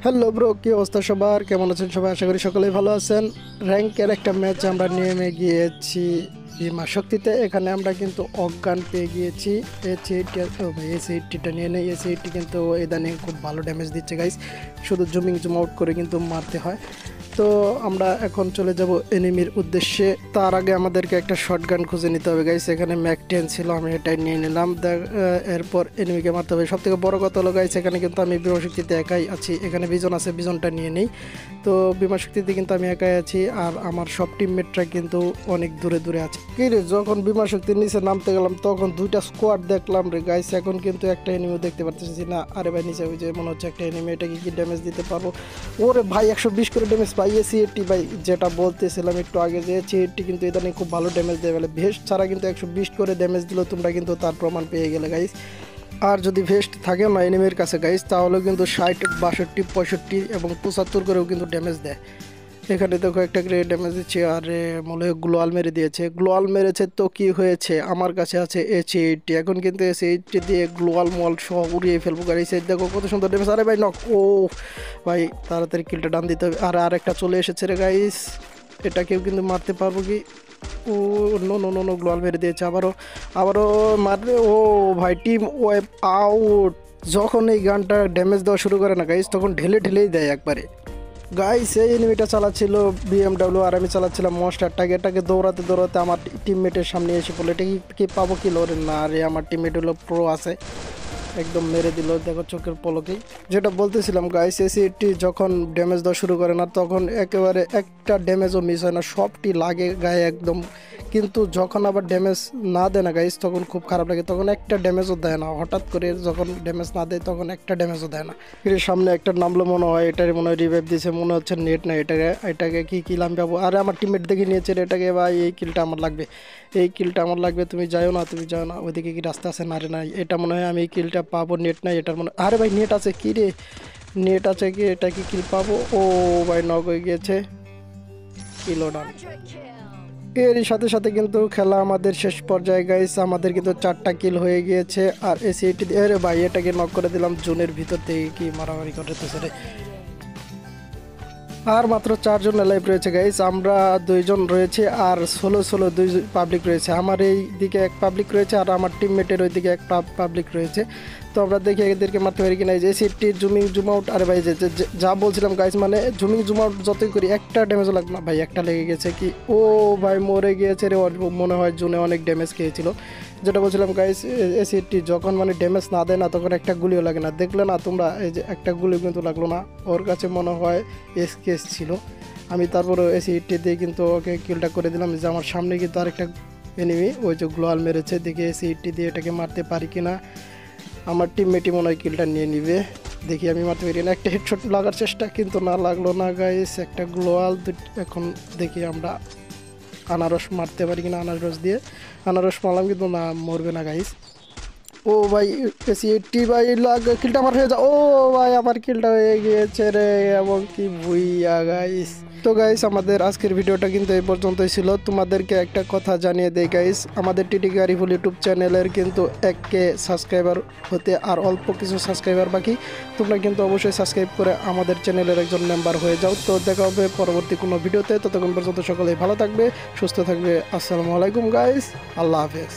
Hello bro, কি অবস্থা সবার? কেমন আছেন সবাই? আশা করি সকলেই ভালো আছেন। র্যাঙ্কের একটা ম্যাচ আমরা নেমে গিয়েছি বিমা শক্তিতে। এখানে আমরা কিন্তু অজ্ঞান পেয়ে গিয়েছি। এস এইটটিটা নিয়ে নেই। এস এইটটি কিন্তু ইদানিং খুব ভালো ড্যামেজ দিচ্ছে গাইস, শুধু জুম আউট করে কিন্তু মারতে হয়। তো আমরা এখন চলে যাব এনিমির উদ্দেশ্যে। তার আগে আমাদেরকে একটা শটগান খুঁজে নিতে হবে গাইস। এখানে ম্যাক 10 ছিল, আমি এটাই নিয়ে নিলাম। এরপর এনিমিকে মারতে হবে। সব থেকে বড় কথা হলো গাইস, এখানে কিন্তু আমি বিমা শক্তিতে একাই আছি। এখানে বিজন আছে, বিজনটা নিয়ে নেই। তো বিমা শক্তিতে কিন্তু আমি একাই আছি, আর আমার সব টিমমেটরা কিন্তু অনেক দূরে দূরে আছে। কি রে, যখন বিমা শক্তির নিচে নামতে গেলাম তখন দুইটা স্কোয়াড দেখলাম রে গাইস। এখন কিন্তু একটা এনিমিও দেখতে পারতেছি না। আরে ভাই, নিচে ওই যে মনে হচ্ছে একটা এনিমি। এটাকে কি ড্যামেজ দিতে পারবো? ওরে ভাই, 120 করে ড্যামেজ পাই। এস এইটটি ভাই, যেটা বলতেছিলাম একটু আগে, যে এস এইটটি কিন্তু ইদানিং খুব ভালো ড্যামেজ দেয়। বলে ভেস্ট ছাড়া কিন্তু 120 করে ড্যামেজ দিল, তোমরা কিন্তু তার প্রমাণ পেয়ে গেলে গাইস। আর যদি ভেস্ট থাকে না এনিমির কাছে গাইস, তাহলে কিন্তু 60, 62, 65 এবং 75 করেও কিন্তু ড্যামেজ দেয়। এখানে দেখো একটা গ্রেড ড্যামেজ দিচ্ছে, আর মনে হয় গ্লোয়াল মেরে দিয়েছে। গ্লোয়াল মেরেছে তো কি হয়েছে, আমার কাছে আছে এস এইটটি। এখন কিন্তু এস এইটটি দিয়ে গ্লোয়াল মল সহ উড়িয়ে ফেলবো গাইস। দেখো কত সুন্দর ড্যামেজ। আরে ভাই নক! ও ভাই, তাড়াতাড়ি কিলটা ডান দিতে হবে। আর আরেকটা চলে এসেছে রে গাইস, এটাকেও কিন্তু মারতে পারবো কি? ও নো নো নো নো, গ্লোয়াল মেরে দিয়েছে। আবারও মারবে। ও ভাই, টিম ওয়াইপ আউট। যখন এই গানটা ড্যামেজ দেওয়া শুরু করে না গাইস, তখন ঢেলেই দেয় একবারে। গাইস, এই এনিমিটা চালাচ্ছিল বিএমডাব্লিউ, আর আমি চালাচ্ছিলাম মনস্টারটাকে। এটাকে দৌড়াতে দৌড়াতে আমার টিমমেটের সামনে এসে পড়লো। এটা কি পাবো কি লোরে? না রে, আমার টিমমেট হলো প্রো আছে, একদম মেরে দিল দেখো চোখের পলকেই। যেটা বলতেছিলাম গাইস, এস এইটটি যখন ড্যামেজ দেওয়া শুরু করে না, তখন একেবারে একটা ড্যামেজও মিস হয় না, সবটি লাগে গায়ে একদম। কিন্তু যখন আবার ড্যামেজ না দেয় না গাইস, তখন খুব খারাপ লাগে। তখন একটা ড্যামেজও দেয় না, হঠাৎ করে যখন ড্যামেজ না দেয় তখন একটা ড্যামেজও দেয় না। এর সামনে একটা নামলো মনে হয়, এটার মনে হয় রিভাইভ দিয়েছে, মনে হচ্ছে নেট না। এটাকে কি কিল আমি পাবো? আরে আমার টিমমেট দেখে নিয়েছে রে এটাকে। ভাই, এই কিলটা আমার লাগবে, এই কিলটা আমার লাগবে। তুমি যাও না, ওইদিকে কি রাস্তা আছে? না রে নাই, এটা মনে হয় আমি এই কিলটা পাবো। নেট নাই এটার মনে। আরে ভাই, নেট আছে কি রে? নেট আছে কি? এটা কি কিল পাবো? ও ভাই, নক হয়ে গিয়েছে। কিলো ডান। এরই সাথে সাথে কিন্তু খেলা আমাদের শেষ পর্যায়ে গাইস। আমাদের কিন্তু 4টা কিল হয়ে গিয়েছে। আর এস এইটটি, আরে ভাই, এটাকে নক করে দিলাম। জোনের ভিতর থেকে কি মারামারি করতেছে রে। আর মাত্র 4 জন লাইভ রয়েছে গাইস। আমরা 2 জন রয়েছে, আর 16 2 পাবলিক রয়েছে। আমার এই দিকে এক পাবলিক রয়েছে, আর আমার টিমমেটের ওই দিকে এক পাবলিক রয়েছে। তো আমরা দেখি এদেরকে মারতে পারি কিনা। এই যে সিফটি জুম আউট। আরে ভাই, যা বলছিলাম গাইস, মানে জুম আউট যতই করি একটা ড্যামেজও লাগবে না ভাই। একটা লেগে গেছে কি? ও ভাই, মরে গিয়েছে রে। মনে হয় জুনে অনেক ড্যামেজ খেয়েছিল। যেটা বলছিলাম গাইস, এস এইটটি যখন মানে ড্যামেজ না দেয় না, তখন একটা গুলিও লাগে না। দেখলে না তোমরা, এই যে একটা গুলিও কিন্তু লাগলো না। ওর কাছে মনে হয় কেস ছিল। আমি তারপরে এস এইটটি দিয়ে কিন্তু ওকে কিলটা করে দিলাম। যে আমার সামনে কিন্তু আরেকটা এনিমি, ওই যে গ্লোয়াল মেরেছে। দেখি এস এইটটি দিয়ে এটাকে মারতে পারি কিনা। আমার টিমমেটই মনে হয় কিলটা নিয়ে নিবে। দেখি আমি মারতে পারি না। একটা হেডশট লাগার চেষ্টা, কিন্তু না লাগলো না গাইস। একটা গ্লোয়াল। এখন দেখি আমরা আনারস মারতে পারি কিনা। আনারস মারলাম, কিন্তু না, মরবে না গাইস। ও ভাই, এস এইটটি ভাই, কিলটা আমার হয়ে যা। ও ভাই, আমার কিলটা হয়ে গিয়েছে রে, এবং কি ভুইয়া গাইস। তো গাইস, আমাদের আজকের ভিডিওটা কিন্তু এই পর্যন্তই ছিল। তোমাদেরকে একটা কথা জানিয়ে দেই গাইস, আমাদের টিটি গারিফুল ইউটিউব চ্যানেলের কিন্তু 1K সাবস্ক্রাইবার হতে আর অল্প কিছু সাবস্ক্রাইবার বাকি। তোমরা কিন্তু অবশ্যই সাবস্ক্রাইব করে আমাদের চ্যানেলের একজন মেম্বার হয়ে যাও। তো দেখা হবে পরবর্তী কোনো ভিডিওতে। ততক্ষণ পর্যন্ত সকলেই ভালো থাকবে, সুস্থ থাকবে। আসসালামু আলাইকুম গাইস, আল্লাহ হাফেজ।